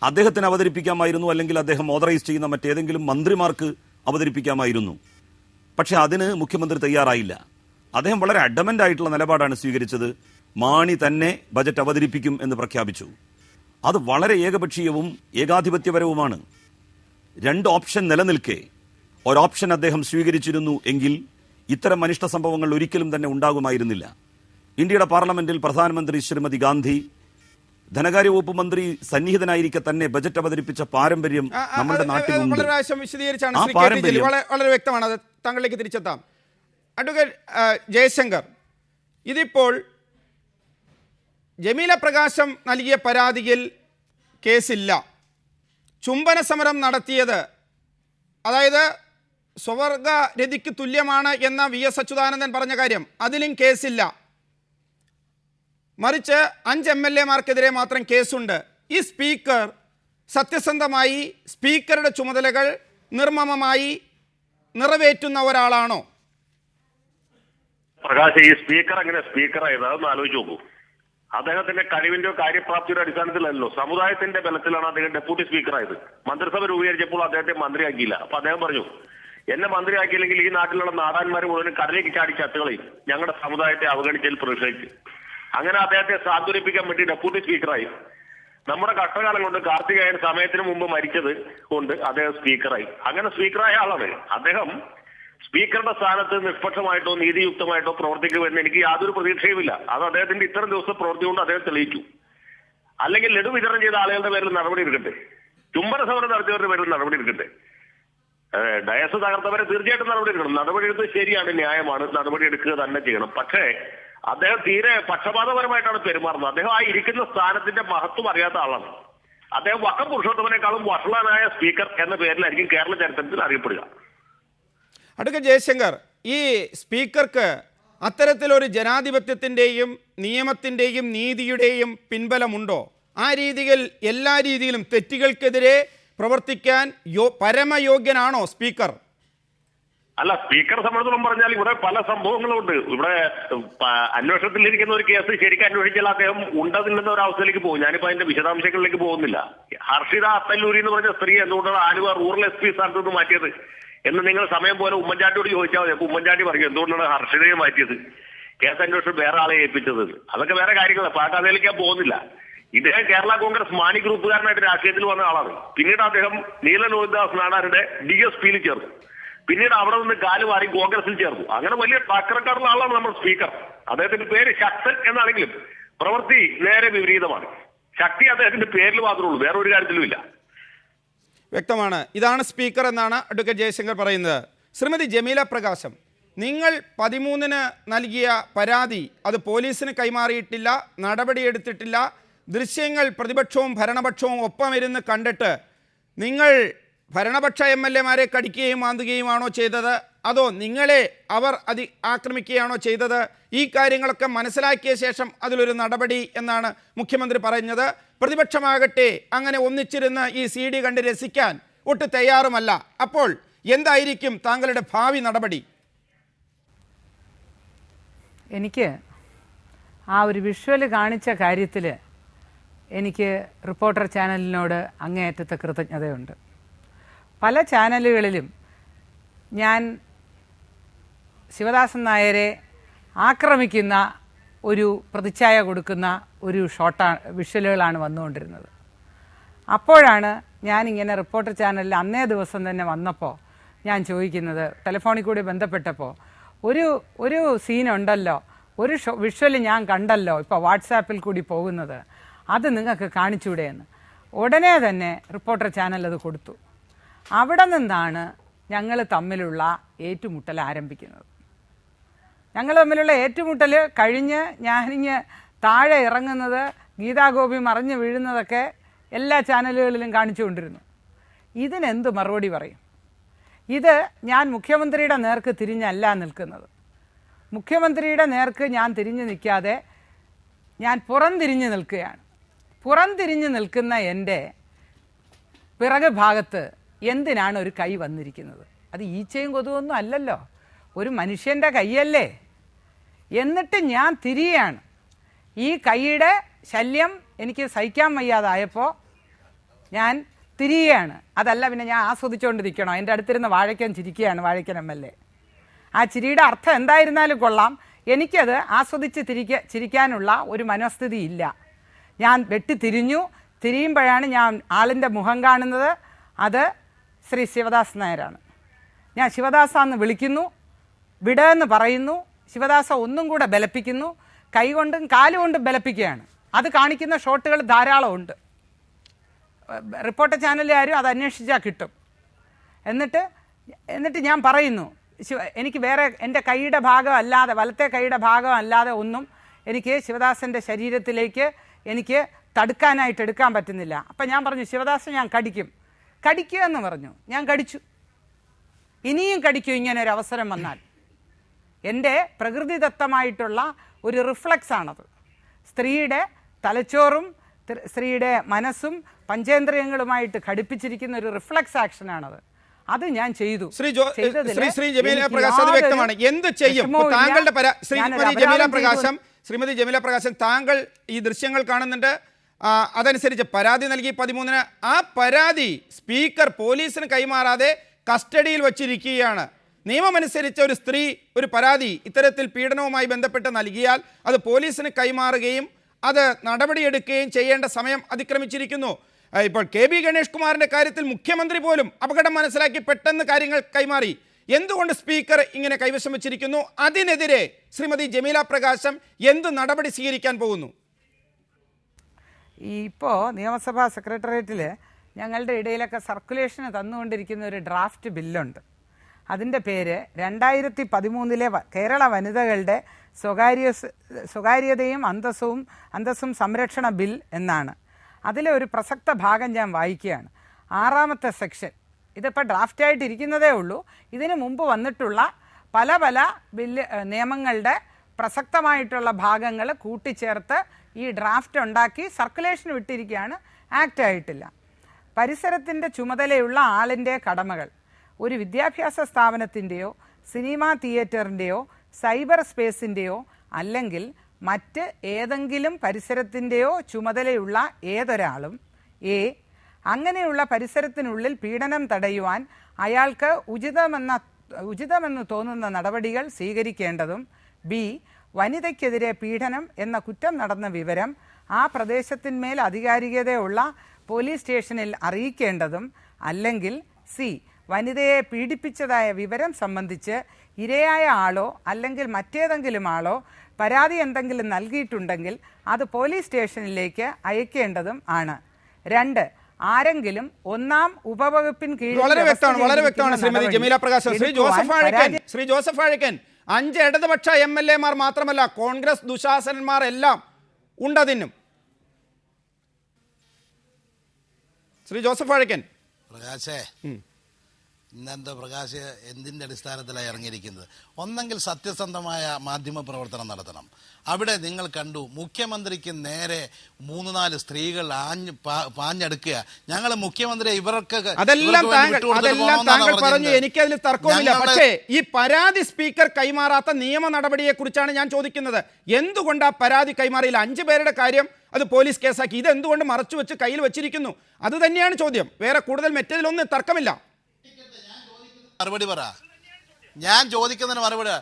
അദ്ദേഹത്തിന് അവതരിപ്പിക്കാമായിരുന്നു, അല്ലെങ്കിൽ അദ്ദേഹം ഓതറൈസ് ചെയ്യുന്ന മറ്റേതെങ്കിലും മന്ത്രിമാർക്ക് അവതരിപ്പിക്കാമായിരുന്നു. പക്ഷെ അതിന് മുഖ്യമന്ത്രി തയ്യാറായില്ല. അദ്ദേഹം വളരെ അഡമൻ്റ് ആയിട്ടുള്ള നിലപാടാണ് സ്വീകരിച്ചത്. മാണി തന്നെ ബജറ്റ് അവതരിപ്പിക്കും എന്ന് പ്രഖ്യാപിച്ചു. അത് വളരെ ഏകപക്ഷീയവും ഏകാധിപത്യപരവുമാണ്. 2 ഓപ്ഷൻ നിലനിൽക്കെ ഒരോപ്ഷൻ അദ്ദേഹം സ്വീകരിച്ചിരുന്നു എങ്കിൽ ഇത്തരം അനിഷ്ട സംഭവങ്ങൾ ഒരിക്കലും തന്നെ ഉണ്ടാകുമായിരുന്നില്ല. ഇന്ത്യയുടെ പാർലമെന്റിൽ പ്രധാനമന്ത്രി ശ്രീമതി ഗാന്ധി ധനകാര്യ വകുപ്പ് മന്ത്രി സന്നിഹിതനായിരിക്കെ തന്നെ ബജറ്റ് അവതരിപ്പിച്ച പാരമ്പര്യം നമ്മുടെ നാട്ടിലുണ്ട്. വളരെ വ്യക്തമാണ്. അത് താങ്കളിലേക്ക് തിരിച്ചെത്താം. അഡ്വക്കേറ്റ് ജയശങ്കർ, ഇതിപ്പോൾ ജമീല പ്രകാശം നൽകിയ പരാതിയിൽ കേസില്ല. ചുംബന സമരം നടത്തിയത്, അതായത് സ്വവർഗരതിക്ക് തുല്യമാണ് എന്ന VS അച്യുതാനന്ദൻ പറഞ്ഞ കാര്യം, അതിലും കേസില്ല. മറിച്ച് 5 MLA-മാർക്കെതിരെ മാത്രം കേസുണ്ട്. ഈ സ്പീക്കർ സത്യസന്ധമായി സ്പീക്കറുടെ ചുമതലകൾ നിർമ്മമമായി നിറവേറ്റുന്ന ഒരാളാണോ? പ്രകാശ്, ഈ സ്പീക്കർ എങ്ങനെ സ്പീക്കറായത് അതൊന്ന് ആലോചിച്ച് നോക്കൂ. അദ്ദേഹത്തിന്റെ കഴിവിന്റെയോ കാര്യപ്രാപ്തിയുടെ അടിസ്ഥാനത്തിലല്ലോ, സമുദായത്തിന്റെ ബലത്തിലാണ് അദ്ദേഹം ഡെപ്യൂട്ടി സ്പീക്കറായത്. മന്ത്രിസഭ രൂപീകരിച്ചപ്പോൾ അദ്ദേഹത്തെ മന്ത്രിയാക്കിയില്ല. അപ്പൊ അദ്ദേഹം പറഞ്ഞു, എന്നെ മന്ത്രിയാക്കിയില്ലെങ്കിൽ ഈ നാട്ടിലുള്ള നാടാന്മാർ മുഴുവൻ കടലേക്ക് ചാടി ചത്തുകളയും, ഞങ്ങളുടെ സമുദായത്തെ അവഗണിച്ചതിൽ പ്രതിഷേധിച്ച്. അങ്ങനെ അദ്ദേഹത്തെ സാന്ത്വനിപ്പിക്കാൻ വേണ്ടി ഡെപ്യൂട്ടി സ്പീക്കറായി. നമ്മുടെ കഷ്ടകാലം കൊണ്ട് കാർത്തികേയൻ സമയത്തിന് മുമ്പ് മരിച്ചത് കൊണ്ട് അദ്ദേഹം സ്പീക്കറായി. അങ്ങനെ സ്പീക്കറായ ആളാണ് അദ്ദേഹം. സ്പീക്കറുടെ സ്ഥാനത്ത് നിഷ്പക്ഷമായിട്ടോ നീതിയുക്തമായിട്ടോ പ്രവർത്തിക്കുമെന്ന് എനിക്ക് യാതൊരു പ്രതീക്ഷയുമില്ല. അത് അദ്ദേഹത്തിന്റെ ഇത്തരം ദിവസം പ്രവൃത്തി കൊണ്ട് അദ്ദേഹം തെളിയിച്ചു. അല്ലെങ്കിൽ ലഡു വിതരണം ചെയ്ത ആളുകളുടെ പേരിൽ നടപടി എടുക്കട്ടെ, ചുംബന സമരം നടത്തിയവരുടെ പേരിൽ നടപടി എടുക്കട്ടെ, ഡയസ് തകർത്തവരെ തീർച്ചയായിട്ടും നടപടി എടുക്കണം. നടപടി എടുത്തത് ശരിയാണ്, ന്യായമാണ്, നടപടി എടുക്കുക തന്നെ ചെയ്യണം. പക്ഷേ അദ്ദേഹം തീരെ പക്ഷപാതപരമായിട്ടാണ് പെരുമാറുന്നത്. അദ്ദേഹം ആ ഇരിക്കുന്ന സ്ഥാനത്തിന്റെ മഹത്വം അറിയാത്ത ആളാണ്. അദ്ദേഹം വക്കം പുരുഷോത്തമനേക്കാളും വഷളനായ സ്പീക്കർ എന്ന പേരിലായിരിക്കും കേരള ചരിത്രത്തിൽ അറിയപ്പെടുക. അഡ്വക്കേറ്റ് ജയശങ്കർ, ഈ സ്പീക്കർക്ക് അത്തരത്തിലൊരു ജനാധിപത്യത്തിൻ്റെയും നിയമത്തിൻ്റെയും നീതിയുടെയും പിൻബലമുണ്ടോ? ആ രീതിയിൽ എല്ലാ രീതിയിലും തെറ്റുകൾക്കെതിരെ പ്രവർത്തിക്കാൻ പരമയോഗ്യനാണോ സ്പീക്കർ? അല്ല, സ്പീക്കറെ സംബന്ധിച്ചോളം പറഞ്ഞാൽ ഇവിടെ പല സംഭവങ്ങളുണ്ട്. ഇവിടെ അന്വേഷണത്തിലിരിക്കുന്ന ഒരു കേസ് ശരിക്കും അന്വേഷിച്ചാൽ അദ്ദേഹം ഉണ്ടെന്നില്ലെന്ന ഒരു അവസ്ഥയിലേക്ക് പോകും. ഞാനിപ്പോ അതിന്റെ വിശദാംശങ്ങളിലേക്ക് പോകുന്നില്ല. ഹർഷിത അത്തല്ലൂരി എന്ന് പറഞ്ഞ സ്ത്രീ എന്തുകൊണ്ടാണ് ആലുവ റൂറൽ SP സ്ഥാനത്ത് നിന്ന് മാറ്റിയത് എന്ന് നിങ്ങൾ സമയം പോലെ ഉമ്മൻചാണ്ടിയോട് ചോദിച്ചാൽ മതി. അപ്പൊ ഉമ്മൻചാണ്ടി പറയും എന്തുകൊണ്ടാണ് ഹർഷിതയെ മാറ്റിയത്, കേസ് അന്വേഷണം വേറെ ആളെ ഏൽപ്പിച്ചത്. അതൊക്കെ വേറെ കാര്യങ്ങളാണ്. പാട്ട് അതിലേക്ക് ഞാൻ പോകുന്നില്ല. ഇദ്ദേഹം കേരള കോൺഗ്രസ് മാണി ഗ്രൂപ്പുകാരനായിട്ട് രാഷ്ട്രീയത്തിൽ വന്ന ആളാണ്. പിന്നീട് അദ്ദേഹം നീലൻ ലോഹിതദാസ് നാടാരുടെ DSPയിൽ ചേർന്നു. പിന്നീട് അവിടെ നിന്ന് കാലുമാറി കോൺഗ്രസിൽ ചേർന്നു. അങ്ങനെ വലിയ ട്രാക്ക് റെക്കോർഡുള്ള ആളാണ് നമ്മുടെ സ്പീക്കർ. അദ്ദേഹത്തിന്റെ പേര് ശക്തൻ എന്നാണെങ്കിലും പ്രവൃത്തി നേരെ വിപരീതമാണ്. ശക്തി അദ്ദേഹത്തിന്റെ പേരിൽ മാത്രമേ ഉള്ളൂ, വേറെ ഒരു കാര്യത്തിലുമില്ല. വ്യക്തമാണ്. ഇതാണ് സ്പീക്കർ എന്നാണ് അഡ്വക്കേറ്റ് ജയശങ്കർ പറയുന്നത്. ശ്രീമതി ജമീല പ്രകാശം, നിങ്ങൾ 13-ന് നൽകിയ പരാതി അത് പോലീസിന് കൈമാറിയിട്ടില്ല, നടപടിയെടുത്തിട്ടില്ല. ദൃശ്യങ്ങൾ പ്രതിപക്ഷവും ഭരണപക്ഷവും ഒപ്പമിരുന്ന് കണ്ടിട്ട് നിങ്ങൾ ഭരണപക്ഷ MLA-മാരെ കടിക്കുകയും മാന്തുകയുമാണോ ചെയ്തത്, അതോ നിങ്ങളെ അവർ ആക്രമിക്കുകയാണോ ചെയ്തത്? ഈ കാര്യങ്ങളൊക്കെ മനസ്സിലാക്കിയ ശേഷം അതിലൊരു നടപടി എന്നാണ് മുഖ്യമന്ത്രി പറഞ്ഞത്. പ്രതിപക്ഷമാകട്ടെ അങ്ങനെ ഒന്നിച്ചിരുന്ന് ഈ CD കണ്ട് രസിക്കാൻ ഒട്ടും തയ്യാറുമല്ല. അപ്പോൾ എന്തായിരിക്കും താങ്കളുടെ ഭാവി നടപടി? എനിക്ക് ആ ഒരു വിഷ്വൽ കാണിച്ച കാര്യത്തിൽ എനിക്ക് റിപ്പോർട്ടർ ചാനലിനോട് അങ്ങേയറ്റത്തെ കൃതജ്ഞതയുണ്ട്. പല ചാനലുകളിലും ഞാൻ ശിവദാസൻ നായരെ ആക്രമിക്കുന്ന ഒരു പ്രതിച്ഛായ കൊടുക്കുന്ന ഒരു വിഷ്വലുകളാണ് വന്നുകൊണ്ടിരുന്നത്. അപ്പോഴാണ് ഞാനിങ്ങനെ റിപ്പോർട്ടർ ചാനലിൽ അന്നേ ദിവസം തന്നെ വന്നപ്പോൾ ഞാൻ ചോദിക്കുന്നത്, ടെലിഫോണിൽ കൂടി ബന്ധപ്പെട്ടപ്പോൾ, ഒരു സീനുണ്ടല്ലോ, ഒരു വിഷ്വൽ ഞാൻ കണ്ടല്ലോ ഇപ്പോൾ വാട്സാപ്പിൽ കൂടി പോകുന്നത്, അത് നിങ്ങൾക്ക് കാണിച്ചുകൂടെയെന്ന്. ഉടനെ തന്നെ റിപ്പോർട്ടർ ചാനൽ അത് കൊടുത്തു. അവിടെ നിന്നാണ് ഞങ്ങൾ തമ്മിലുള്ള ഏറ്റുമുട്ടൽ ആരംഭിക്കുന്നത്. ഞങ്ങൾ തമ്മിലുള്ള ഏറ്റുമുട്ടൽ കഴിഞ്ഞ് ഞാനിങ്ങ് താഴെ ഇറങ്ങുന്നത്, ഗീതാഗോപി മറിഞ്ഞു വീഴുന്നതൊക്കെ എല്ലാ ചാനലുകളിലും കാണിച്ചുകൊണ്ടിരുന്നു. ഇതിനെന്ത് മറുപടി പറയും? ഇത് ഞാൻ മുഖ്യമന്ത്രിയുടെ നേർക്ക് തിരിഞ്ഞല്ല നിൽക്കുന്നത്. മുഖ്യമന്ത്രിയുടെ നേർക്ക് ഞാൻ തിരിഞ്ഞു നിൽക്കാതെ ഞാൻ പുറംതിരിഞ്ഞ് നിൽക്കുകയാണ്. പുറംതിരിഞ്ഞ് നിൽക്കുന്ന എൻ്റെ പിറകു ഭാഗത്ത് എന്തിനാണ് ഒരു കൈ വന്നിരിക്കുന്നത്? അത് ഈച്ചയും കൊതുകൊന്നും അല്ലല്ലോ, ഒരു മനുഷ്യൻ്റെ കൈയല്ലേ. എന്നിട്ട് ഞാൻ തിരിയാണ്. ഈ കൈയുടെ ശല്യം എനിക്ക് സഹിക്കാൻ വയ്യാതായപ്പോൾ ഞാൻ തിരിയാണ്. അതല്ല പിന്നെ ഞാൻ ആസ്വദിച്ചുകൊണ്ടിരിക്കണോ? എൻ്റെ അടുത്തിരുന്ന് വാഴയ്ക്കൻ ചിരിക്കുകയാണ് വാഴയ്ക്കൻ MLA. ആ ചിരിയുടെ അർത്ഥം എന്തായിരുന്നാലും കൊള്ളാം, എനിക്കത് ആസ്വദിച്ച് ചിരിക്കാനുള്ള ഒരു മനസ്ഥിതി ഇല്ല. ഞാൻ തിരിയുമ്പോഴാണ് ഞാൻ ആളിൻ്റെ മുഖം കാണുന്നത്. അത് ശ്രീ ശിവദാസ് നായരാണ്. ഞാൻ ശിവദാസാന്ന് വിളിക്കുന്നു, വിടെന്ന് പറയുന്നു. ശിവദാസ ഒന്നും കൂടെ ബലപ്പിക്കുന്നു, കൈകൊണ്ടും കാലുകൊണ്ടും ബലപ്പിക്കുകയാണ്. അത് കാണിക്കുന്ന ഷോട്ടുകൾ ധാരാളമുണ്ട്. റിപ്പോർട്ടർ ചാനലുകാരും അത് അന്വേഷിച്ചാൽ കിട്ടും. എന്നിട്ട് ഞാൻ പറയുന്നു, എനിക്ക് വേറെ എൻ്റെ കൈയുടെ ഭാഗം അല്ലാതെ, വലത്തെ കൈയുടെ ഭാഗം അല്ലാതെ ഒന്നും എനിക്ക് ശിവദാസൻ്റെ ശരീരത്തിലേക്ക് എനിക്ക് തടുക്കാനായിട്ട് എടുക്കാൻ പറ്റുന്നില്ല. അപ്പം ഞാൻ പറഞ്ഞു, ശിവദാസൻ ഞാൻ കടിക്കുക എന്ന് പറഞ്ഞു. ഞാൻ കടിച്ചു. ഇനിയും കടിക്കും ഇങ്ങനെ ഒരു അവസരം വന്നാൽ. എൻ്റെ പ്രകൃതിദത്തമായിട്ടുള്ള ഒരു റിഫ്ലക്സ് ആണത്. സ്ത്രീയുടെ തലച്ചോറും സ്ത്രീയുടെ മനസ്സും പഞ്ചേന്ദ്രിയങ്ങളുമായിട്ട് ഘടിപ്പിച്ചിരിക്കുന്ന ഒരു റിഫ്ലക്സ് ആക്ഷനാണത്. അത് ഞാൻ ചെയ്തു. ശ്രീ ജമീല പ്രകാശ് അത് വ്യക്തമാണ്. എന്ത് ചെയ്യും താങ്കളുടെ ശ്രീമതി ജമീല പ്രകാശൻ, താങ്കൾ ഈ ദൃശ്യങ്ങൾ കാണുന്നുണ്ട്. അതനുസരിച്ച് പരാതി നൽകി 13-ന്. ആ പരാതി സ്പീക്കർ പോലീസിന് കൈമാറാതെ കസ്റ്റഡിയിൽ വച്ചിരിക്കുകയാണ്. നിയമമനുസരിച്ച് ഒരു സ്ത്രീ ഒരു പരാതി ഇത്തരത്തിൽ പീഡനവുമായി ബന്ധപ്പെട്ട് നൽകിയാൽ അത് പോലീസിന് കൈമാറുകയും അത് നടപടിയെടുക്കുകയും ചെയ്യേണ്ട സമയം അതിക്രമിച്ചിരിക്കുന്നു. ഇപ്പോൾ KB ഗണേഷ് കുമാറിൻ്റെ കാര്യത്തിൽ മുഖ്യമന്ത്രി പോലും അപകടം മനസ്സിലാക്കി പെട്ടെന്ന് കാര്യങ്ങൾ കൈമാറി. എന്തുകൊണ്ട് സ്പീക്കർ ഇങ്ങനെ കൈവശം വച്ചിരിക്കുന്നു? അതിനെതിരെ ശ്രീമതി ജമീല പ്രകാശം എന്ത് നടപടി സ്വീകരിക്കാൻ പോകുന്നു? ഇപ്പോൾ നിയമസഭാ സെക്രട്ടേറിയറ്റിൽ ഞങ്ങളുടെ ഇടയിലൊക്കെ സർക്കുലേഷന് തന്നുകൊണ്ടിരിക്കുന്ന ഒരു ഡ്രാഫ്റ്റ് ബില്ലുണ്ട്. അതിൻ്റെ പേര് 2013 കേരള വനിതകളുടെ സ്വകാര്യതയും അന്തസ്സും സംരക്ഷണ ബിൽ എന്നാണ്. അതിലെ ഒരു പ്രസക്ത ഭാഗം ഞാൻ വായിക്കുകയാണ്. 6ാമത്തെ സെക്ഷൻ. ഇതിപ്പോൾ ഡ്രാഫ്റ്റായിട്ടിരിക്കുന്നതേ ഉള്ളൂ. ഇതിനു മുമ്പ് വന്നിട്ടുള്ള പല നിയമങ്ങളുടെ പ്രസക്തമായിട്ടുള്ള ഭാഗങ്ങൾ കൂട്ടിച്ചേർത്ത് ഈ ഡ്രാഫ്റ്റ് ഉണ്ടാക്കി സർക്കുലേഷൻ വിട്ടിരിക്കുകയാണ്. ആക്ട് ആയിട്ടില്ല. പരിസരത്തിൻ്റെ ചുമതലയുള്ള ആളിൻ്റെ കടമകൾ ഒരു വിദ്യാഭ്യാസ സ്ഥാപനത്തിൻ്റെയോ സിനിമാ തിയേറ്ററിൻ്റെയോ സൈബർ സ്പേസിൻ്റെയോ അല്ലെങ്കിൽ മറ്റ് ഏതെങ്കിലും പരിസരത്തിൻ്റെയോ ചുമതലയുള്ള ഏതൊരാളും അങ്ങനെയുള്ള പരിസരത്തിനുള്ളിൽ പീഡനം തടയുവാൻ അയാൾക്ക് ഉചിതമെന്ന് തോന്നുന്ന നടപടികൾ സ്വീകരിക്കേണ്ടതും വനിതയ്ക്കെതിരെ പീഡനം എന്ന കുറ്റം നടന്ന വിവരം ആ പ്രദേശത്തിന്മേൽ അധികാരികതയുള്ള പോലീസ് സ്റ്റേഷനിൽ അറിയിക്കേണ്ടതും അല്ലെങ്കിൽ വനിതയെ പീഡിപ്പിച്ചതായ വിവരം സംബന്ധിച്ച് ഇരയായ ആളോ അല്ലെങ്കിൽ മറ്റേതെങ്കിലും ആളോ പരാതി എന്തെങ്കിലും നൽകിയിട്ടുണ്ടെങ്കിൽ അത് പോലീസ് സ്റ്റേഷനിലേക്ക് അയക്കേണ്ടതും ആണ്. 2. ആരെങ്കിലും ഒന്നാം ഉപവകുപ്പിൻ കീഴിൽ വളരെ വ്യക്തമാണ് വ്യവസ്ഥ ശ്രീമതി ചെയ്തിരിക്കുന്ന ജമീല പ്രകാശം. ശ്രീ ജോസഫ് എടുക്കുവാൻ വാഴക്കൻ, ശ്രീ ജോസഫ് വാഴക്കൻ, 5 ഇടതുപക്ഷ MLA മാർ മാത്രമല്ല, കോൺഗ്രസ് ദുശാസനന്മാർ എല്ലാം ഉണ്ടതിനും. ശ്രീ ജോസഫ് വാഴക്കൻ. പ്രകാശേ, ഇന്നെന്താ പ്രകാശ് എന്തിൻ്റെ അടിസ്ഥാനത്തിലാണ് ഇറങ്ങിയിരിക്കുന്നത്? ഒന്നെങ്കിൽ സത്യസന്ധമായ മാധ്യമ പ്രവർത്തനം നടത്തണം. അവിടെ നിങ്ങൾ കണ്ടു മുഖ്യമന്ത്രിക്ക് നേരെ 3-4 സ്ത്രീകൾ പാഞ്ഞെടുക്കുക. ഞങ്ങൾ മുഖ്യമന്ത്രിയെ ഇവർക്ക് അതെല്ലാം താങ്കൾ പറഞ്ഞു, എനിക്കതിൽ തർക്കവുമില്ല. പക്ഷേ ഈ പരാതി സ്പീക്കർ കൈമാറാത്ത നിയമ നടപടിയെ കുറിച്ചാണ് ഞാൻ ചോദിക്കുന്നത്. എന്തുകൊണ്ട് ആ പരാതി കൈമാറിയില്ല? 5 പേരുടെ കാര്യം അത് പോലീസ് കേസാക്കി, ഇത് എന്തുകൊണ്ട് മറച്ചു വെച്ച് കയ്യിൽ വെച്ചിരിക്കുന്നു? അത് തന്നെയാണ് ചോദ്യം. വേറെ കൂടുതൽ മറ്റേതിലൊന്നും തർക്കമില്ല. മറുപടി പറ. ഞാൻ ചോദിക്കുന്നതിന് മറുപടി.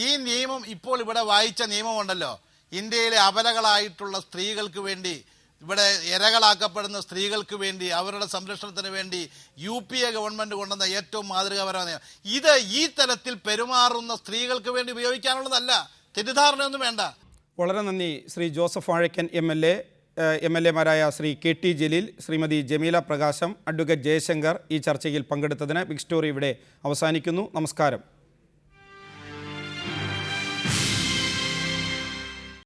ഈ നിയമം ഇപ്പോൾ ഇവിടെ വായിച്ച നിയമമുണ്ടല്ലോ, ഇന്ത്യയിലെ അബലകളായിട്ടുള്ള സ്ത്രീകൾക്ക് വേണ്ടി, ഇവിടെ ഇരകളാക്കപ്പെടുന്ന സ്ത്രീകൾക്ക് വേണ്ടി, അവരുടെ സംരക്ഷണത്തിന് വേണ്ടി UPA ഗവൺമെന്റ് കൊണ്ടുവന്ന ഏറ്റവും മാതൃകാപരമായ നിയമം. ഇത് ഈ തരത്തിൽ പെരുമാറുന്ന സ്ത്രീകൾക്ക് വേണ്ടി ഉപയോഗിക്കാനുള്ളതല്ല. തെറ്റിദ്ധാരണയൊന്നും വേണ്ട. വളരെ നന്ദി ശ്രീ ജോസഫ് വാഴക്കൻ MLA മാരായ ശ്രീ KT ജലീൽ, ശ്രീമതി ജമീല പ്രകാശം, അഡ്വക്കേറ്റ് ജയശങ്കർ ഈ ചർച്ചയിൽ പങ്കെടുത്തതിന്. ബിഗ് സ്റ്റോറി ഇവിടെ അവസാനിക്കുന്നു. നമസ്കാരം.